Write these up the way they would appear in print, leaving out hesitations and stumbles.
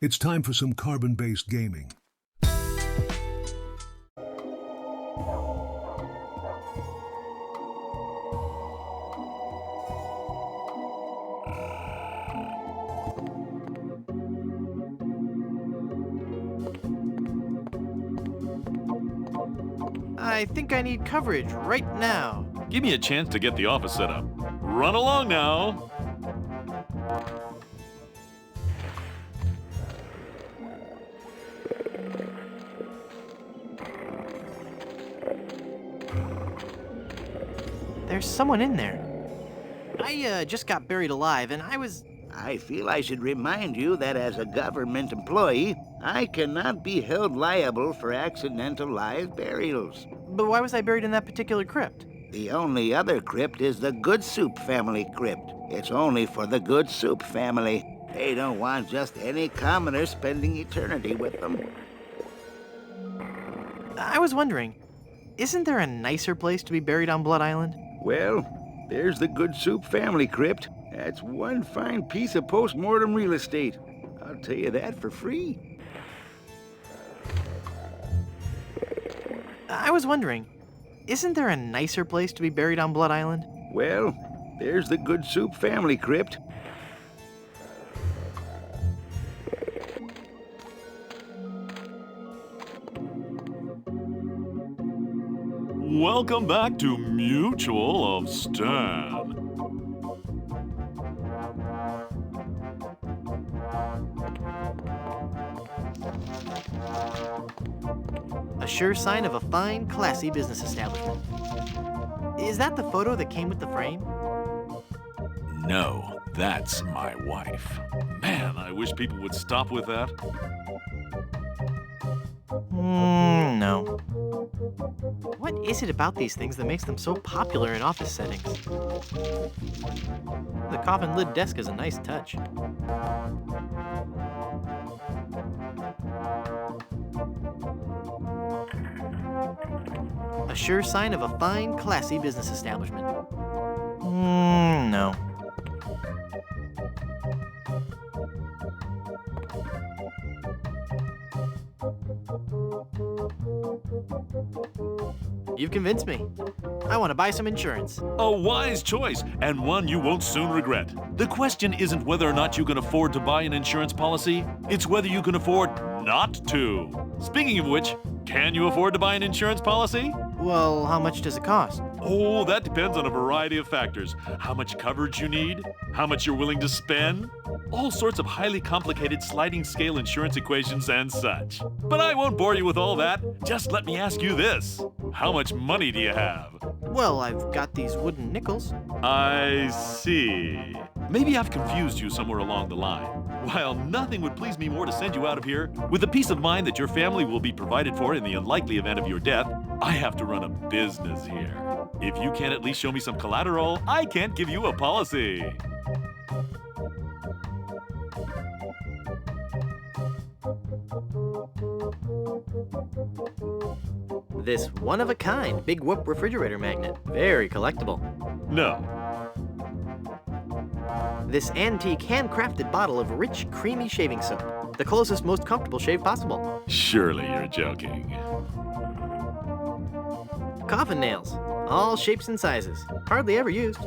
It's time for some carbon-based gaming. I think I need coverage right now. Give me a chance to get the office set up. Run along now. There's someone in there. I just got buried alive, and I feel I should remind you that as a government employee, I cannot be held liable for accidental live burials. But why was I buried in that particular crypt? The only other crypt is the Good Soup family crypt. It's only for the Good Soup family. They don't want just any commoner spending eternity with them. I was wondering, isn't there a nicer place to be buried on Blood Island? Well, there's the Good Soup family crypt. That's one fine piece of post-mortem real estate. I'll tell you that for free. I was wondering, isn't there a nicer place to be buried on Blood Island? Well, there's the Good Soup family crypt. Welcome back to Mutual of Stan. A sure sign of a fine, classy business establishment. Is that the photo that came with the frame? No, that's my wife. Man, I wish people would stop with that. No. What is it about these things that makes them so popular in office settings? The coffin lid desk is a nice touch. A sure sign of a fine, classy business establishment. No. You've convinced me. I want to buy some insurance. A wise choice, and one you won't soon regret. The question isn't whether or not you can afford to buy an insurance policy, it's whether you can afford not to. Speaking of which, can you afford to buy an insurance policy? Well, how much does it cost? Oh, that depends on a variety of factors. How much coverage you need, how much you're willing to spend, all sorts of highly complicated sliding scale insurance equations and such. But I won't bore you with all that. Just let me ask you this. How much money do you have? Well, I've got these wooden nickels. I see. Maybe I've confused you somewhere along the line. While nothing would please me more to send you out of here, with the peace of mind that your family will be provided for in the unlikely event of your death, I have to run a business here. If you can't at least show me some collateral, I can't give you a policy. This one-of-a-kind Big Whoop refrigerator magnet. Very collectible. No. This antique handcrafted bottle of rich, creamy shaving soap. The closest, most comfortable shave possible. Surely you're joking. Coffin nails. All shapes and sizes. Hardly ever used.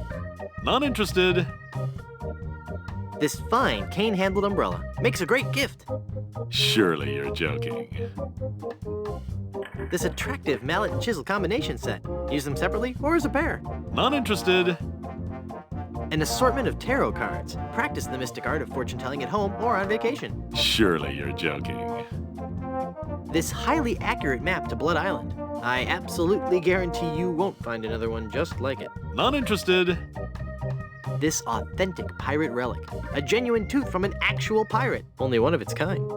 Not interested. This fine cane-handled umbrella. Makes a great gift. Surely you're joking. This attractive mallet and chisel combination set. Use them separately or as a pair. Not interested. An assortment of tarot cards. Practice the mystic art of fortune-telling at home or on vacation. Surely you're joking. This highly accurate map to Blood Island. I absolutely guarantee you won't find another one just like it. Not interested. This authentic pirate relic. A genuine tooth from an actual pirate. Only one of its kind.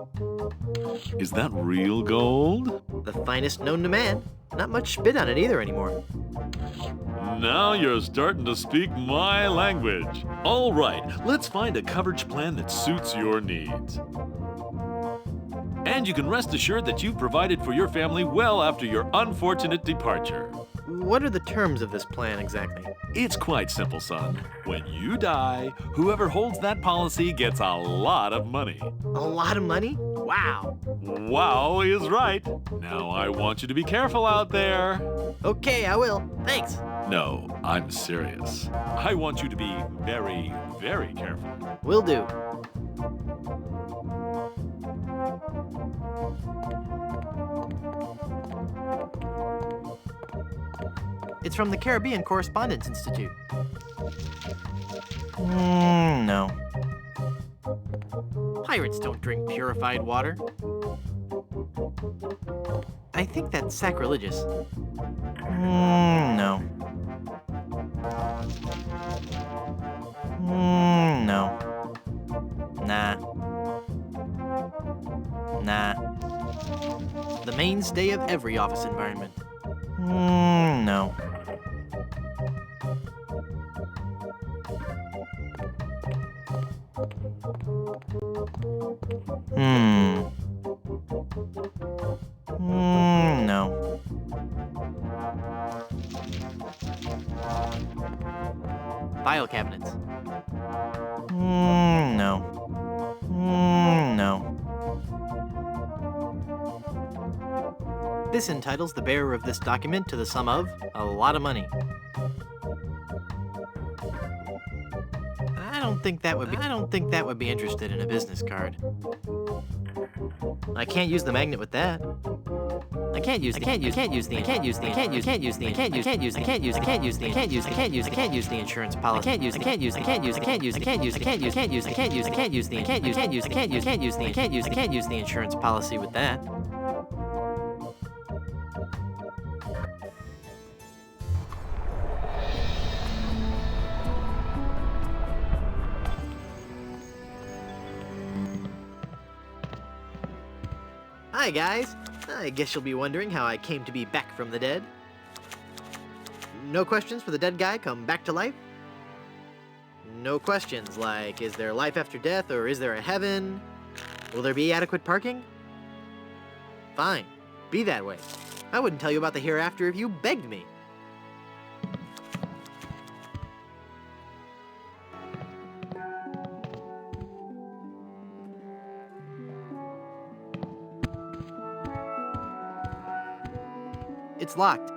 Is that real gold? The finest known to man. Not much spit on it either anymore. Now you're starting to speak my language. All right, let's find a coverage plan that suits your needs. And you can rest assured that you've provided for your family well after your unfortunate departure. What are the terms of this plan exactly? It's quite simple, son. When you die, whoever holds that policy gets a lot of money. A lot of money? Wow. Wow is right. Now I want you to be careful out there. Okay, I will. Thanks. No, I'm serious. I want you to be very, very careful. Will do. It's from the Caribbean Correspondence Institute. No. Pirates don't drink purified water. I think that's sacrilegious. No. No. Nah. Nah. The mainstay of every office environment. No. No. File cabinets. No. No. This entitles the bearer of this document to the sum of a lot of money. I don't think that would be interested in a business card. I can't use the magnet with that. I can't use the insurance policy. I can't use the insurance policy with that. Hi guys, I guess you'll be wondering how I came to be back from the dead. No questions for the dead guy come back to life? No questions like, is there life after death or is there a heaven? Will there be adequate parking? Fine, be that way. I wouldn't tell you about the hereafter if you begged me. It's locked.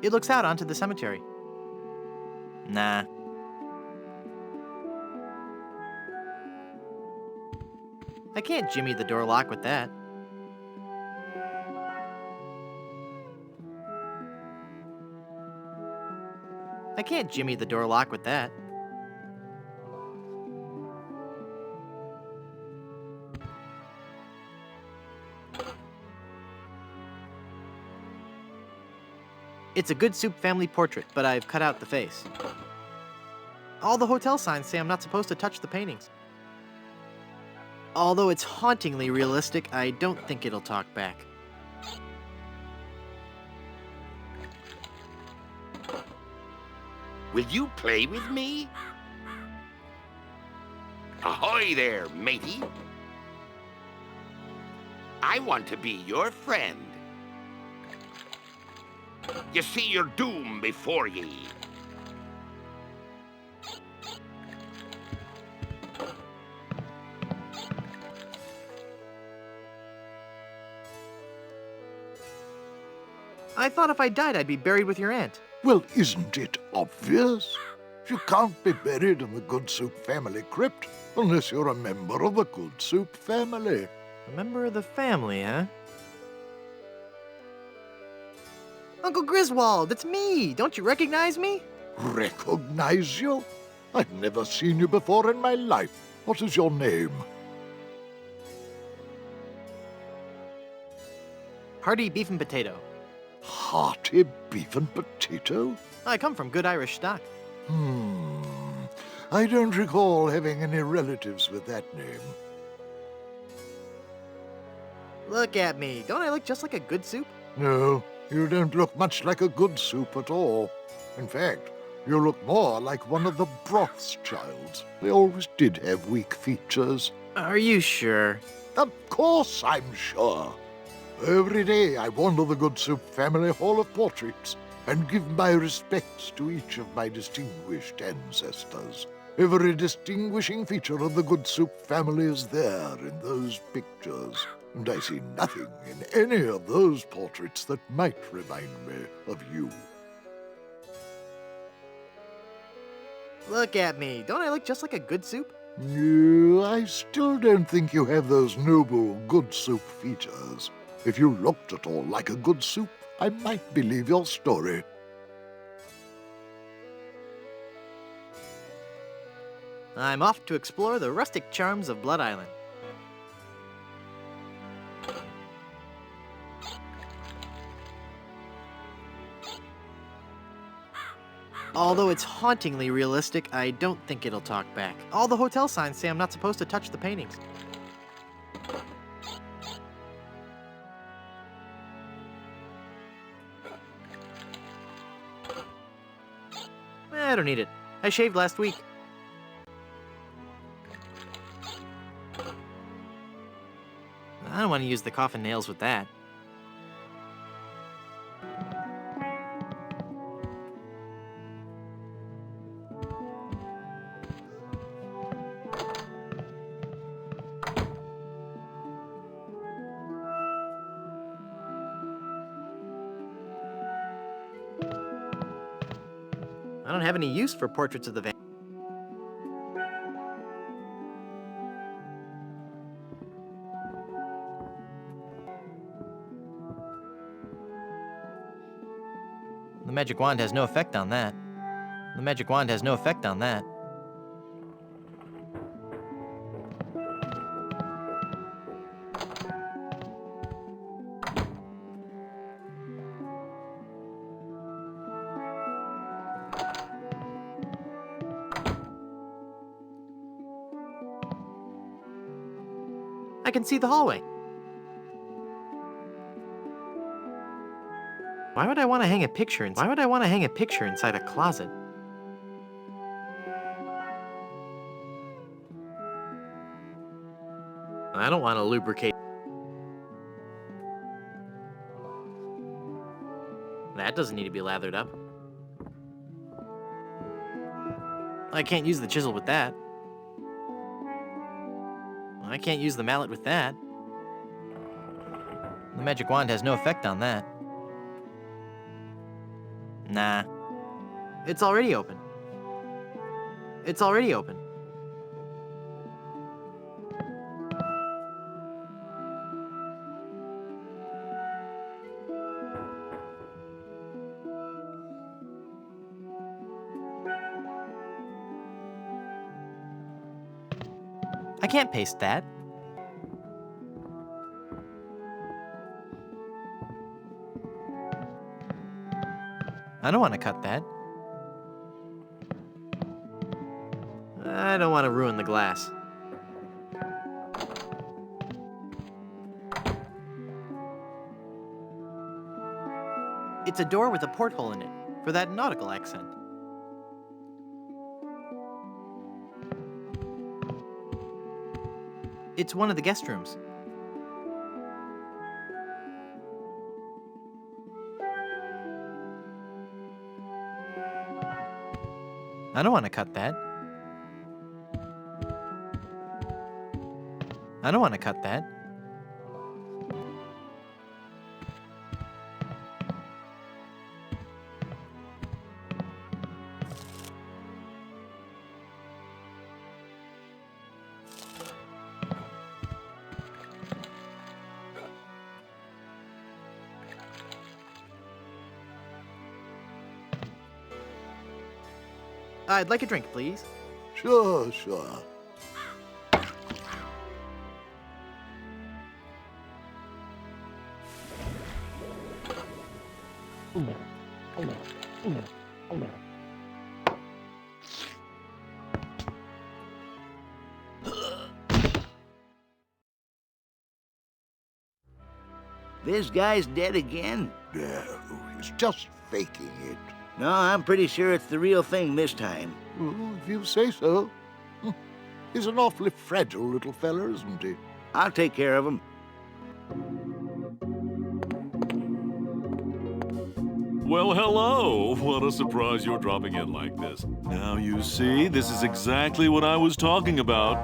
It looks out onto the cemetery. Nah. I can't jimmy the door lock with that. I can't jimmy the door lock with that. It's a Good Soup family portrait, but I've cut out the face. All the hotel signs say I'm not supposed to touch the paintings. Although it's hauntingly realistic, I don't think it'll talk back. Will you play with me? Ahoy there, matey. I want to be your friend. You see your doom before ye. I thought if I died, I'd be buried with your aunt. Well, isn't it obvious? You can't be buried in the Good Soup family crypt unless you're a member of the Good Soup family. A member of the family, huh? Uncle Griswold, it's me! Don't you recognize me? Recognize you? I've never seen you before in my life. What is your name? Hearty beef and potato. Hearty beef and potato? I come from good Irish stock. I don't recall having any relatives with that name. Look at me. Don't I look just like a Good Soup? No, you don't look much like a Good Soup at all. In fact, you look more like one of the Brothschilds. They always did have weak features. Are you sure? Of course I'm sure. Every day I wander the Good Soup family hall of portraits and give my respects to each of my distinguished ancestors. Every distinguishing feature of the Good Soup family is there in those pictures, and I see nothing in any of those portraits that might remind me of you. Look at me. Don't I look just like a good soup? No, I still don't think you have those noble Good Soup features. If you looked at all like a good soup, I might believe your story. I'm off to explore the rustic charms of Blood Island. Although it's hauntingly realistic, I don't think it'll talk back. All the hotel signs say I'm not supposed to touch the paintings. I don't need it. I shaved last week. I don't want to use the coffin nails with that. I don't have any use for portraits of the van. The magic wand has no effect on that. The magic wand has no effect on that. I can see the hallway. Why would I want to hang a picture inside a closet? I don't want to lubricate. That doesn't need to be lathered up. I can't use the chisel with that. I can't use the mallet with that. The magic wand has no effect on that. Nah. It's already open. It's already open. I can't paste that. I don't want to cut that. I don't want to ruin the glass. It's a door with a porthole in it, for that nautical accent. It's one of the guest rooms. I don't want to cut that. I don't want to cut that. I'd like a drink, please. Sure. This guy's dead again? No, he's just faking it. No, I'm pretty sure it's the real thing this time. Well, if you say so. He's an awfully fragile little fella, isn't he? I'll take care of him. Well, hello. What a surprise you're dropping in like this. Now you see, this is exactly what I was talking about.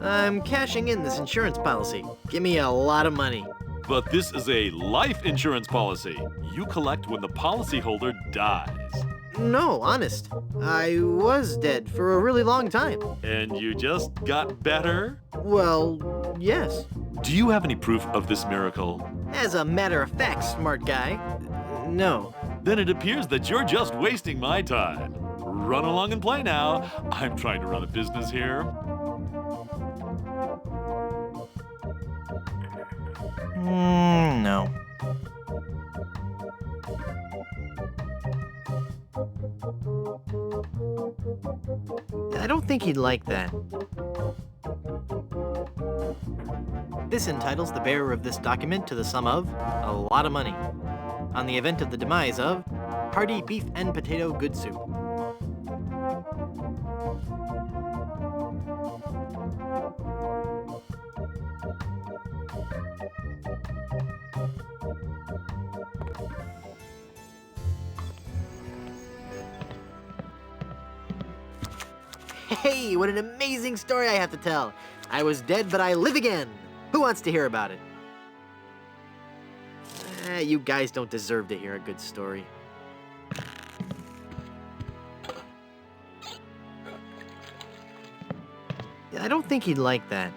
I'm cashing in this insurance policy. Give me a lot of money. But this is a life insurance policy. You collect when the policyholder dies. No, honest. I was dead for a really long time. And you just got better? Well, yes. Do you have any proof of this miracle? As a matter of fact, smart guy, no. Then it appears that you're just wasting my time. Run along and play now. I'm trying to run a business here. No. I don't think he'd like that. This entitles the bearer of this document to the sum of a lot of money on the event of the demise of hearty beef and potato good soup. Hey, what an amazing story I have to tell. I was dead, but I live again. Who wants to hear about it? You guys don't deserve to hear a good story. I don't think he'd like that.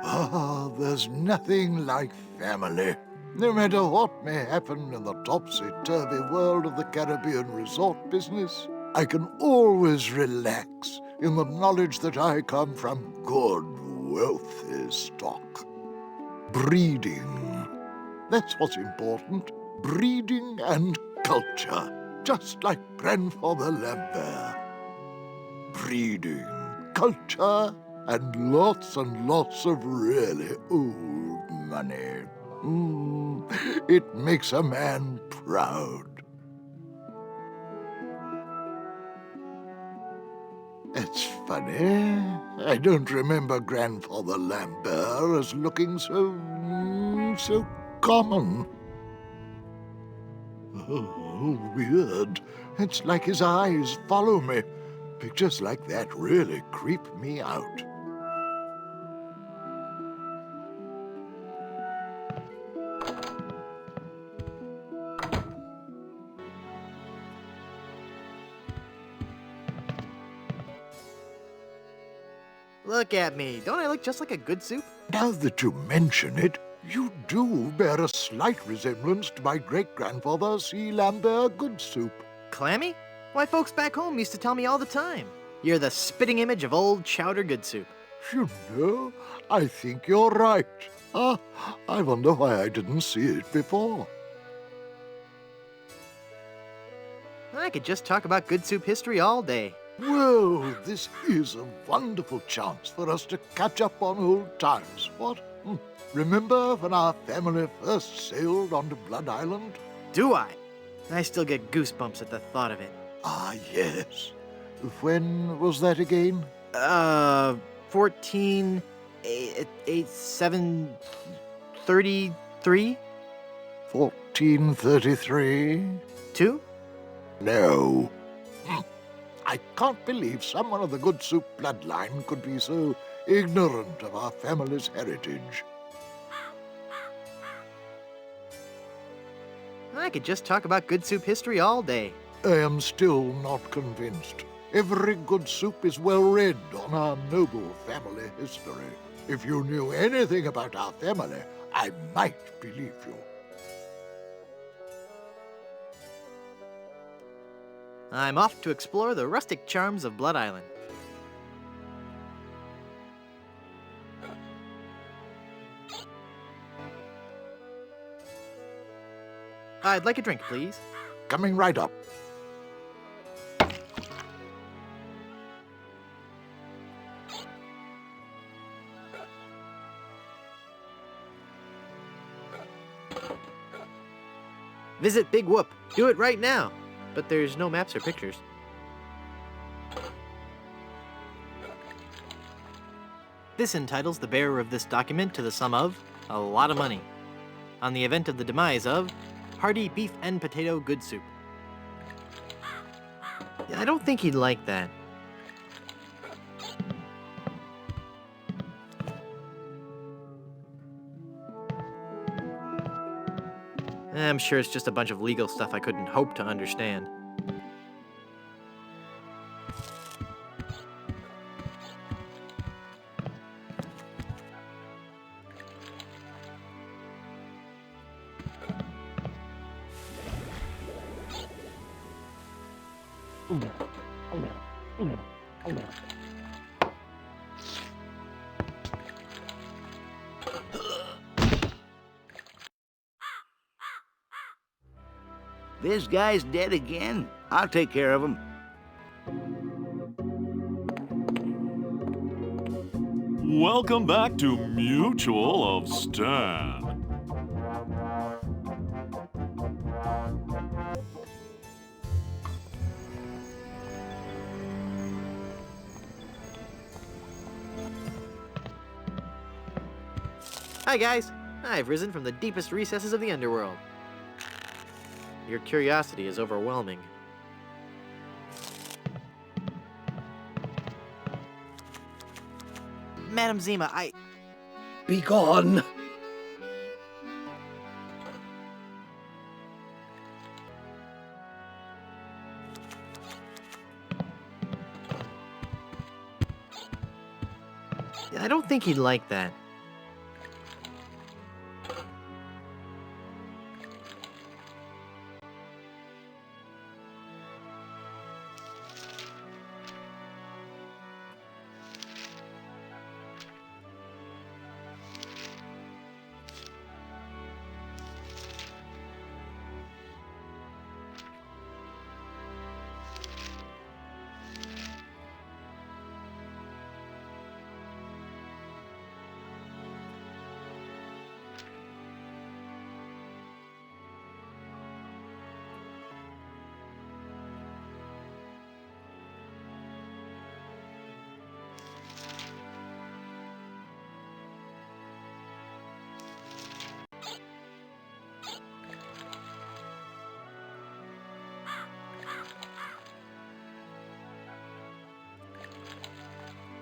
Ah, there's nothing like family. No matter what may happen in the topsy-turvy world of the Caribbean resort business, I can always relax in the knowledge that I come from good, wealthy stock. Breeding. That's what's important. Breeding and culture. Just like Grandfather Lambert. Breeding, culture, and lots of really old money. It makes a man proud. It's funny. I don't remember Grandfather Lambert as looking so common. Oh, weird. It's like his eyes follow me. Pictures like that really creep me out. Look at me. Don't I look just like a good soup? Now that you mention it, you do bear a slight resemblance to my great-grandfather C. Lambert Goodsoup. Clammy? Why, folks back home used to tell me all the time. You're the spitting image of old Chowder Good Soup. You know, I think you're right. I wonder why I didn't see it before. I could just talk about good soup history all day. Well, this is a wonderful chance for us to catch up on old times, what? Remember when our family first sailed onto Blood Island? Do I? I still get goosebumps at the thought of it. Ah, yes. When was that again? 733? 1433? 2? No. I can't believe someone of the Good Soup bloodline could be so ignorant of our family's heritage. I could just talk about good soup history all day. I am still not convinced. Every good soup is well read on our noble family history. If you knew anything about our family, I might believe you. I'm off to explore the rustic charms of Blood Island. I'd like a drink, please. Coming right up. Visit Big Whoop. Do it right now. But there's no maps or pictures. This entitles the bearer of this document to the sum of a lot of money on the event of the demise of hearty beef and potato good soup. I don't think he'd like that. I'm sure it's just a bunch of legal stuff I couldn't hope to understand. This guy's dead again. I'll take care of him. Welcome back to Mutual of Stan. Hi guys, I've risen from the deepest recesses of the underworld. Your curiosity is overwhelming. Madam Zima, Be gone! I don't think he'd like that.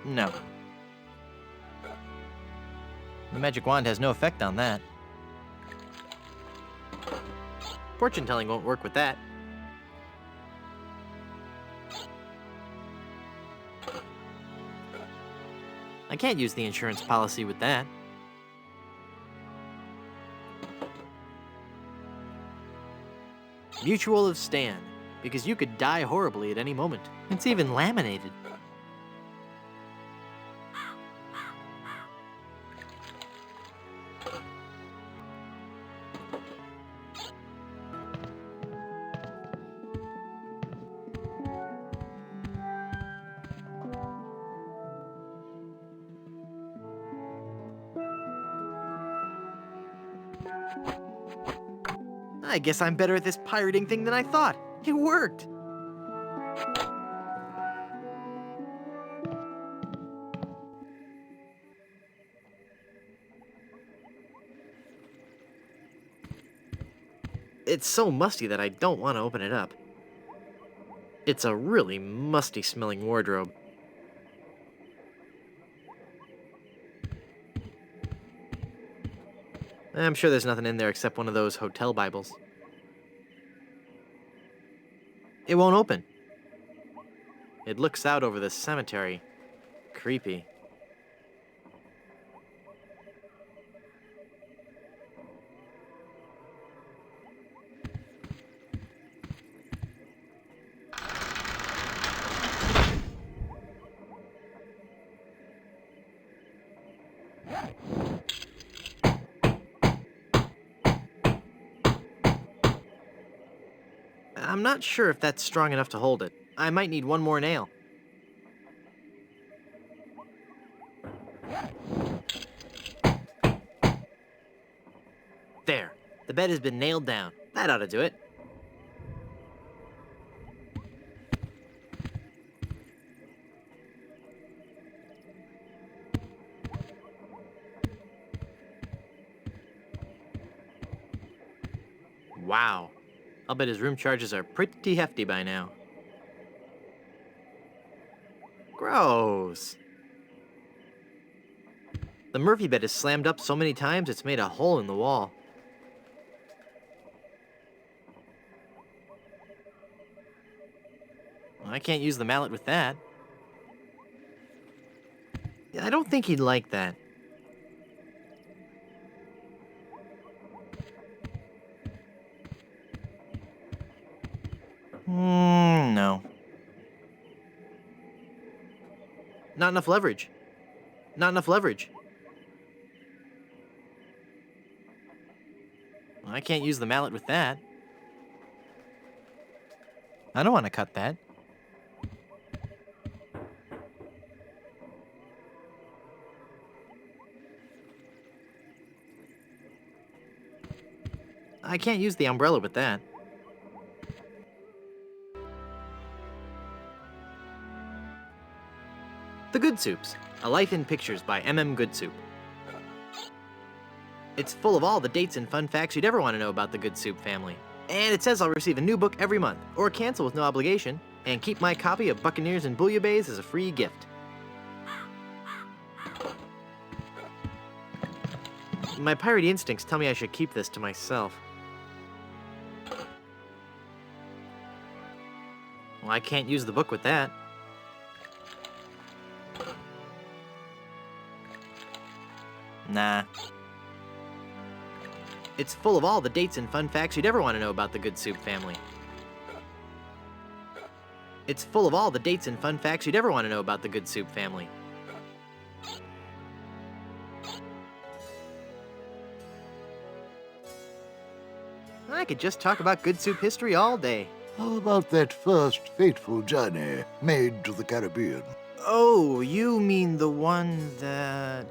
No. The magic wand has no effect on that. Fortune telling won't work with that. I can't use the insurance policy with that. Mutual of Stan, because you could die horribly at any moment. It's even laminated. I guess I'm better at this pirating thing than I thought. It worked. It's so musty that I don't want to open it up. It's a really musty-smelling wardrobe. I'm sure there's nothing in there except one of those hotel Bibles. It won't open. It looks out over the cemetery. Creepy. I'm not sure if that's strong enough to hold it. I might need one more nail. There. The bed has been nailed down. That ought to do it. Wow. I'll bet his room charges are pretty hefty by now. Gross. The Murphy bed is slammed up so many times it's made a hole in the wall. I can't use the mallet with that. I don't think he'd like that. No. Not enough leverage. Not enough leverage. I can't use the mallet with that. I don't want to cut that. I can't use the umbrella with that. The Good Soups, A Life in Pictures by M.M. Goodsoup. It's full of all the dates and fun facts you'd ever want to know about the Goodsoup family. And it says I'll receive a new book every month, or cancel with no obligation, and keep my copy of Buccaneers and Bouillabaisse as a free gift. My piratey instincts tell me I should keep this to myself. Well, I can't use the book with that. Nah. It's full of all the dates and fun facts you'd ever want to know about the Goodsoup family. It's full of all the dates and fun facts you'd ever want to know about the Goodsoup family. I could just talk about Goodsoup history all day. How about that first fateful journey made to the Caribbean? Oh, you mean the one that...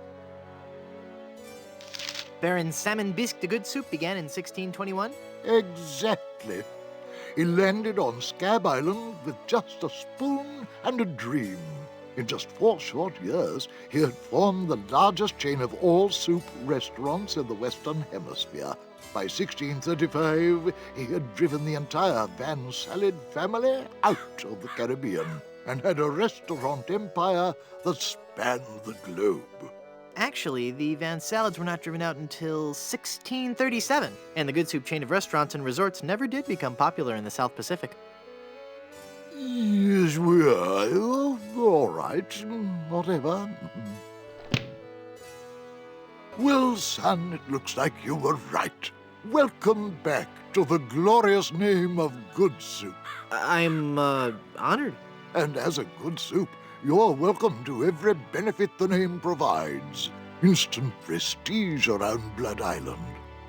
Baron Salmon Bisque de Goodsoup began in 1621? Exactly. He landed on Scab Island with just a spoon and a dream. In just 4 short years, he had formed the largest chain of all-soup restaurants in the Western Hemisphere. By 1635, he had driven the entire Van Salad family out of the Caribbean and had a restaurant empire that spanned the globe. Actually, the Van Salads were not driven out until 1637, and the Goodsoup chain of restaurants and resorts never did become popular in the South Pacific. Yes, we are. Oh, all right, whatever. Well, son, it looks like you were right. Welcome back to the glorious name of Goodsoup. I'm, honored. And as a Goodsoup, you're welcome to every benefit the name provides. Instant prestige around Blood Island.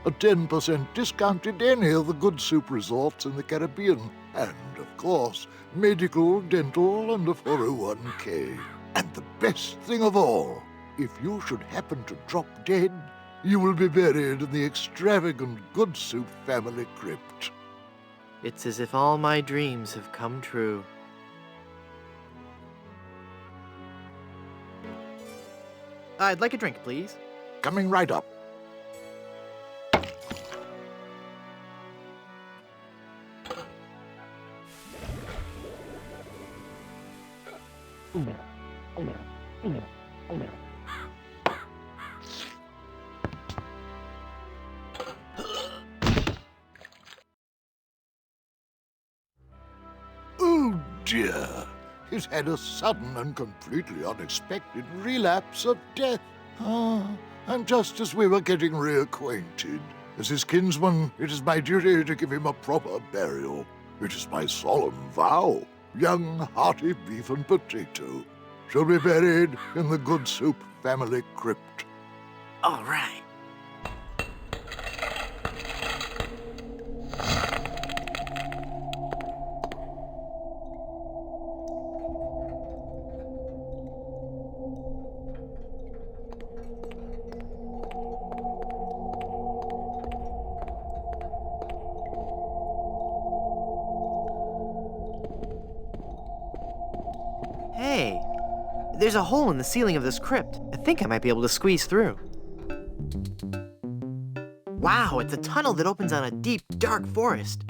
A 10% discount at any of the Goodsoup resorts in the Caribbean. And, of course, medical, dental, and a 401k. And the best thing of all, if you should happen to drop dead, you will be buried in the extravagant Goodsoup family crypt. It's as if all my dreams have come true. I'd like a drink, please. Coming right up. Oh dear, he's had a sudden and completely unexpected relapse of death. And just as we were getting reacquainted, as his kinsman, it is my duty to give him a proper burial. It is my solemn vow, young hearty beef and potato shall be buried in the Goodsoup family crypt. All right. There's a hole in the ceiling of this crypt. I think I might be able to squeeze through. Wow, it's a tunnel that opens on a deep, dark forest.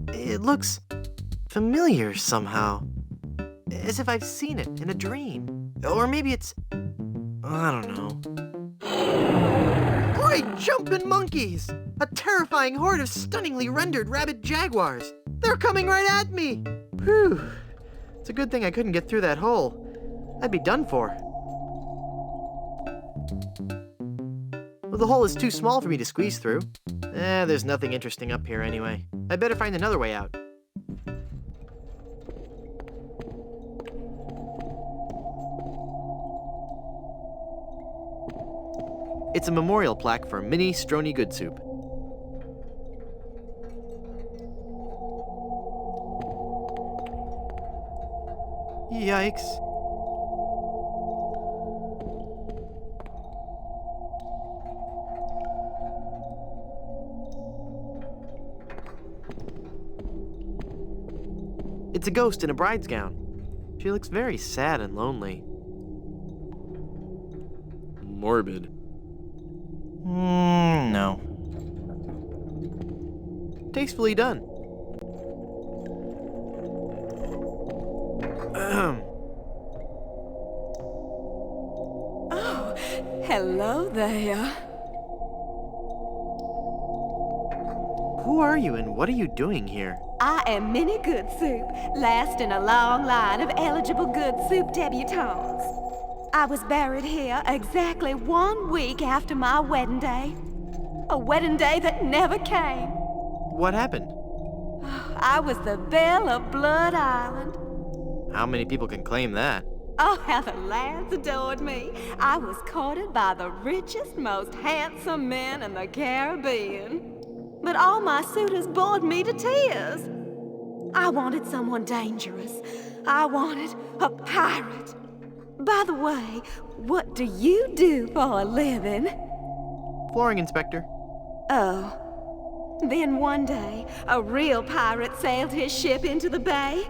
It looks familiar somehow. As if I've seen it in a dream. Or maybe it's... I don't know. Great jumping monkeys! A terrifying horde of stunningly rendered rabid jaguars. They're coming right at me! Whew. It's a good thing I couldn't get through that hole. I'd be done for. Well, the hole is too small for me to squeeze through. There's nothing interesting up here anyway. I better find another way out. It's a memorial plaque for Minnie Strony Good Soup. Yikes. It's a ghost in a bride's gown. She looks very sad and lonely. Morbid. No. Tastefully done. Oh, hello there. Who are you and what are you doing here? I am Minnie Good Soup, last in a long line of eligible Good Soup debutantes. I was buried here exactly 1 week after my wedding day. A wedding day that never came. What happened? I was the belle of Blood Island. How many people can claim that? Oh, how the lads adored me. I was courted by the richest, most handsome men in the Caribbean. But all my suitors bored me to tears. I wanted someone dangerous. I wanted a pirate. By the way, what do you do for a living? Flooring inspector. Oh. Then one day, a real pirate sailed his ship into the bay.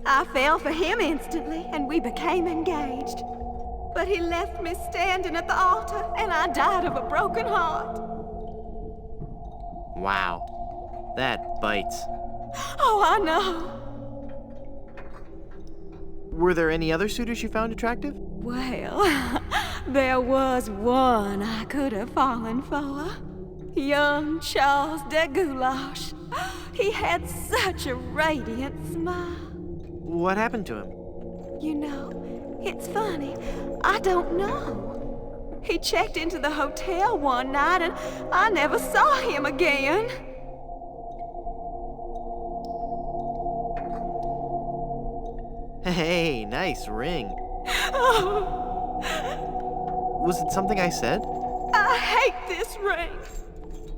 I fell for him instantly, and we became engaged. But he left me standing at the altar, and I died of a broken heart. Wow. That bites. Oh, I know. Were there any other suitors you found attractive? Well, there was one I could have fallen for. Young Charles de Goulash. He had such a radiant smile. What happened to him? You know, it's funny. I don't know. He checked into the hotel one night and I never saw him again. Hey, nice ring. Oh, Was it something I said? I hate this ring.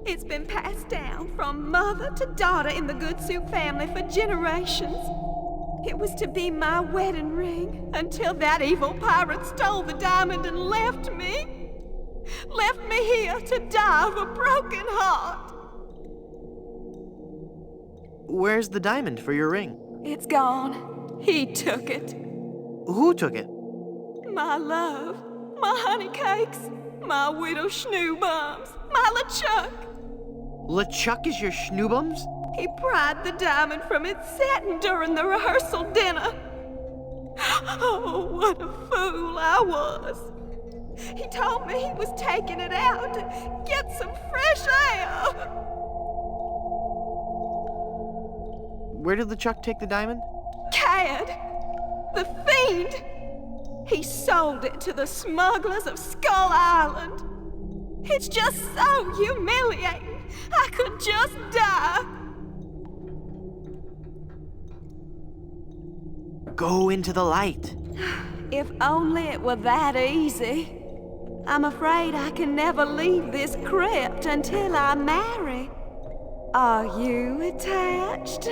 It's been passed down from mother to daughter in the Good Soup family for generations. It was to be my wedding ring until that evil pirate stole the diamond and left me. Left me here to die of a broken heart. Where's the diamond for your ring? It's gone. He took it. Who took it? My love, my honey cakes, my widow schnoobums, my LeChuck. LeChuck is your schnoobums? He pried the diamond from its satin during the rehearsal dinner. Oh, what a fool I was. He told me he was taking it out to get some fresh air. Where did LeChuck take the diamond? Cad, the fiend. He sold it to the smugglers of Skull Island. It's just so humiliating. I could just die. Go into the light. If only it were that easy. I'm afraid I can never leave this crypt until I marry. Are you attached?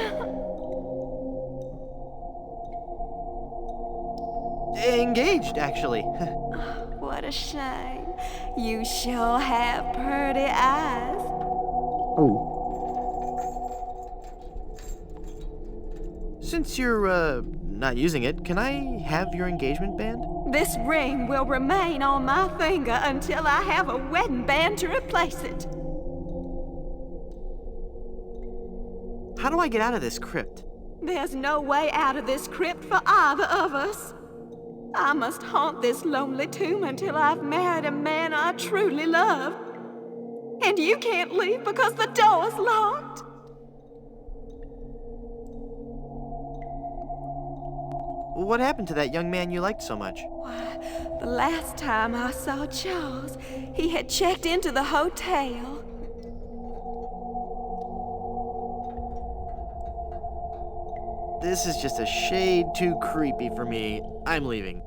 Engaged, actually. What a shame. You sure have pretty eyes. Since you're, not using it. Can I have your engagement band? This ring will remain on my finger until I have a wedding band to replace it. How do I get out of this crypt? There's no way out of this crypt for either of us. I must haunt this lonely tomb until I've married a man I truly love. And you can't leave because the door's locked. What happened to that young man you liked so much? Why, the last time I saw Charles, he had checked into the hotel. This is just a shade too creepy for me. I'm leaving.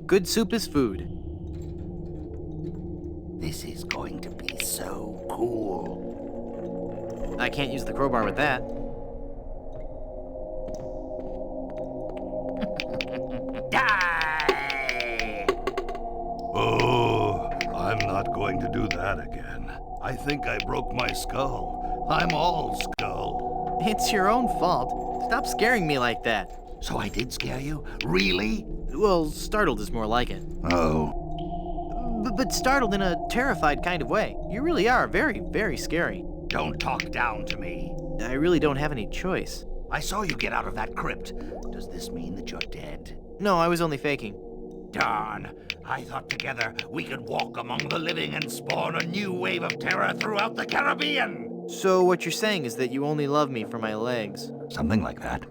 Good soup is food. This is going to be so cool. I can't use the crowbar with that. Die! Oh, I'm not going to do that again. I think I broke my skull. I'm all skull. It's your own fault. Stop scaring me like that. So I did scare you? Really? Well, startled is more like it. Oh. But startled in a terrified kind of way. You really are very, very scary. Don't talk down to me. I really don't have any choice. I saw you get out of that crypt. Does this mean that you're dead? No, I was only faking. Darn. I thought together we could walk among the living and spawn a new wave of terror throughout the Caribbean. So what you're saying is that you only love me for my legs. Something like that.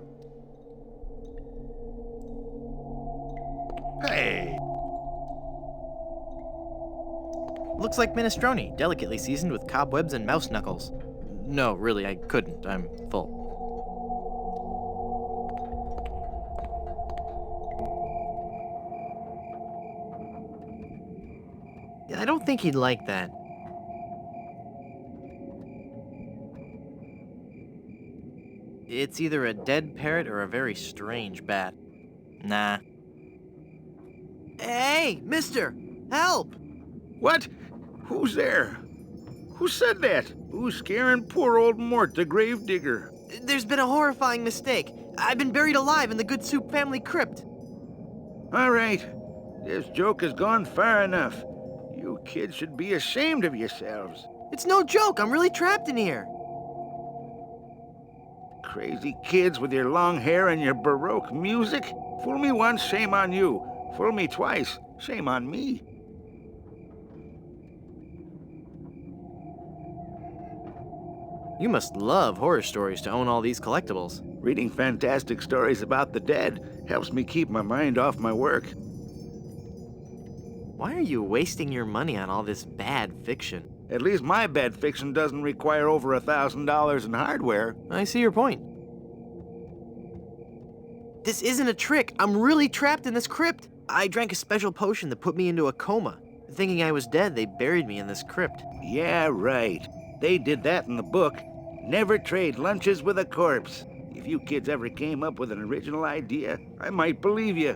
Hey! Looks like minestrone, delicately seasoned with cobwebs and mouse knuckles. No, really, I couldn't. I'm full. I don't think he'd like that. It's either a dead parrot or a very strange bat. Nah. Hey, mister! Help! What? Who's there? Who said that? Who's scaring poor old Mort, the gravedigger? There's been a horrifying mistake. I've been buried alive in the Good Soup family crypt. All right. This joke has gone far enough. You kids should be ashamed of yourselves. It's no joke. I'm really trapped in here. Crazy kids with your long hair and your Baroque music. Fool me once, shame on you. Fool me twice, shame on me. You must love horror stories to own all these collectibles. Reading fantastic stories about the dead helps me keep my mind off my work. Why are you wasting your money on all this bad fiction? At least my bad fiction doesn't require over $1,000 in hardware. I see your point. This isn't a trick. I'm really trapped in this crypt. I drank a special potion that put me into a coma. Thinking I was dead, they buried me in this crypt. Yeah, right. They did that in the book. Never trade lunches with a corpse. If you kids ever came up with an original idea, I might believe you.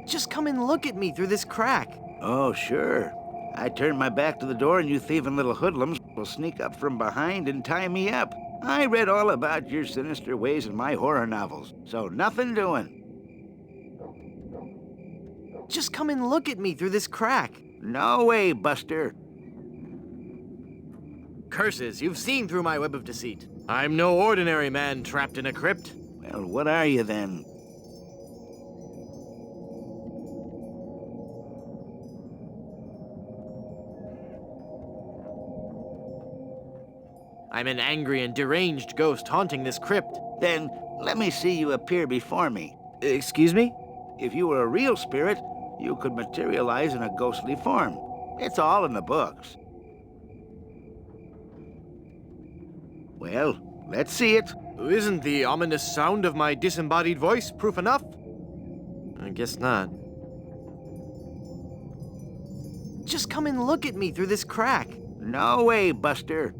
Just come and look at me through this crack. Oh, sure. I turn my back to the door and you thieving little hoodlums will sneak up from behind and tie me up. I read all about your sinister ways in my horror novels, so nothing doing. Just come and look at me through this crack. No way, Buster. Curses, you've seen through my web of deceit. I'm no ordinary man trapped in a crypt. Well, what are you then? I'm an angry and deranged ghost haunting this crypt. Then let me see you appear before me. Excuse me? If you were a real spirit, you could materialize in a ghostly form. It's all in the books. Well, let's see it. Isn't the ominous sound of my disembodied voice proof enough? I guess not. Just come and look at me through this crack. No way, Buster.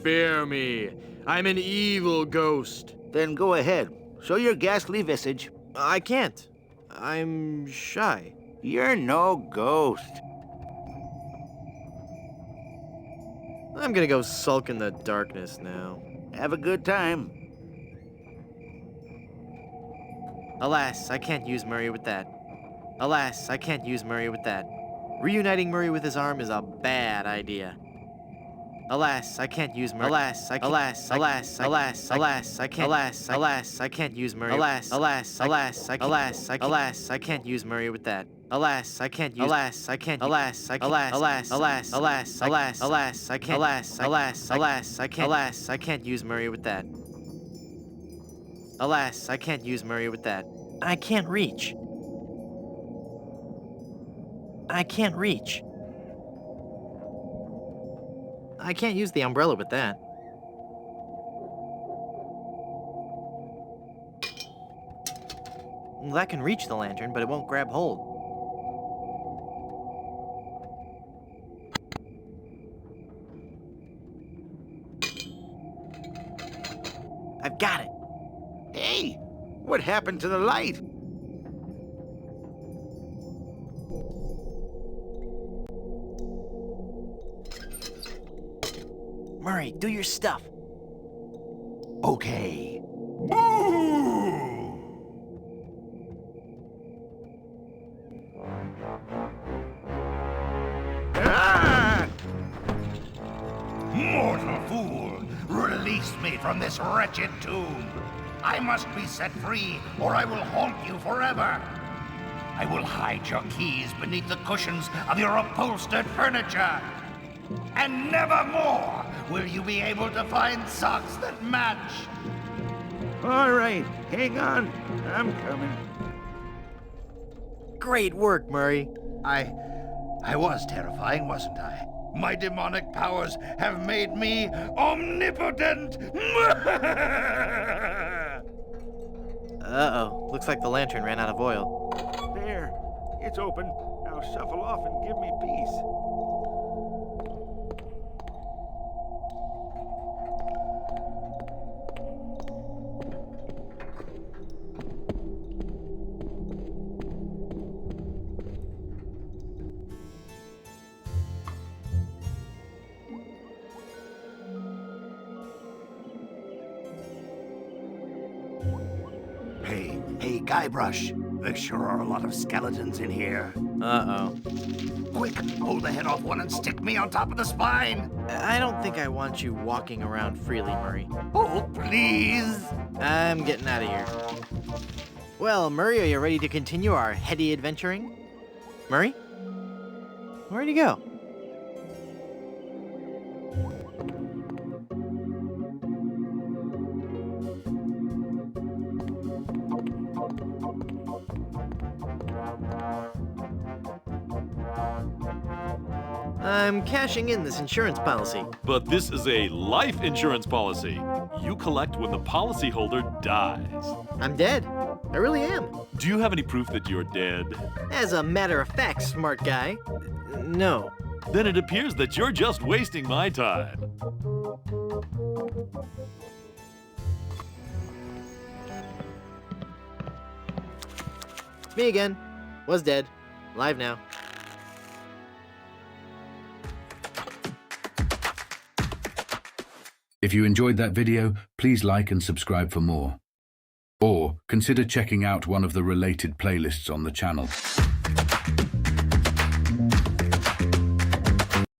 Fear me. I'm an evil ghost. Then go ahead. Show your ghastly visage. I can't. I'm shy. You're no ghost. I'm gonna go sulk in the darkness now. Have a good time. Alas, I can't use Murray with that. Alas, I can't use Murray with that. Reuniting Murray with his arm is a bad idea. Alas, I can't use Murray. Alas, I can't use Murray. I can't use Murray with that. Alas, I can't use I can't use Murray with that. Alas, I can't use Murray with that. I can't reach. I can't reach. I can't use the umbrella with that. Well, that can reach the lantern, but it won't grab hold. I've got it. Hey, what happened to the light? Murray, do your stuff. Okay. Ah! Mortal fool! Release me from this wretched tomb! I must be set free, or I will haunt you forever! I will hide your keys beneath the cushions of your upholstered furniture! And never more will you be able to find socks that match! All right, hang on. I'm coming. Great work, Murray. I was terrifying, wasn't I? My demonic powers have made me omnipotent! Uh-oh. Looks like the lantern ran out of oil. There, it's open. Now shuffle off and give me peace. Hey, Guybrush. There sure are a lot of skeletons in here. Uh-oh. Quick, pull the head off one and stick me on top of the spine. I don't think I want you walking around freely, Murray. Oh, please. I'm getting out of here. Well, Murray, are you ready to continue our heady adventuring? Murray? Where'd he go? I'm cashing in this insurance policy. But this is a life insurance policy. You collect when the policyholder dies. I'm dead. I really am. Do you have any proof that you're dead? As a matter of fact, smart guy, no. Then it appears that you're just wasting my time. Me again. Was dead. Live now. If you enjoyed that video, please like and subscribe for more. Or consider checking out one of the related playlists on the channel.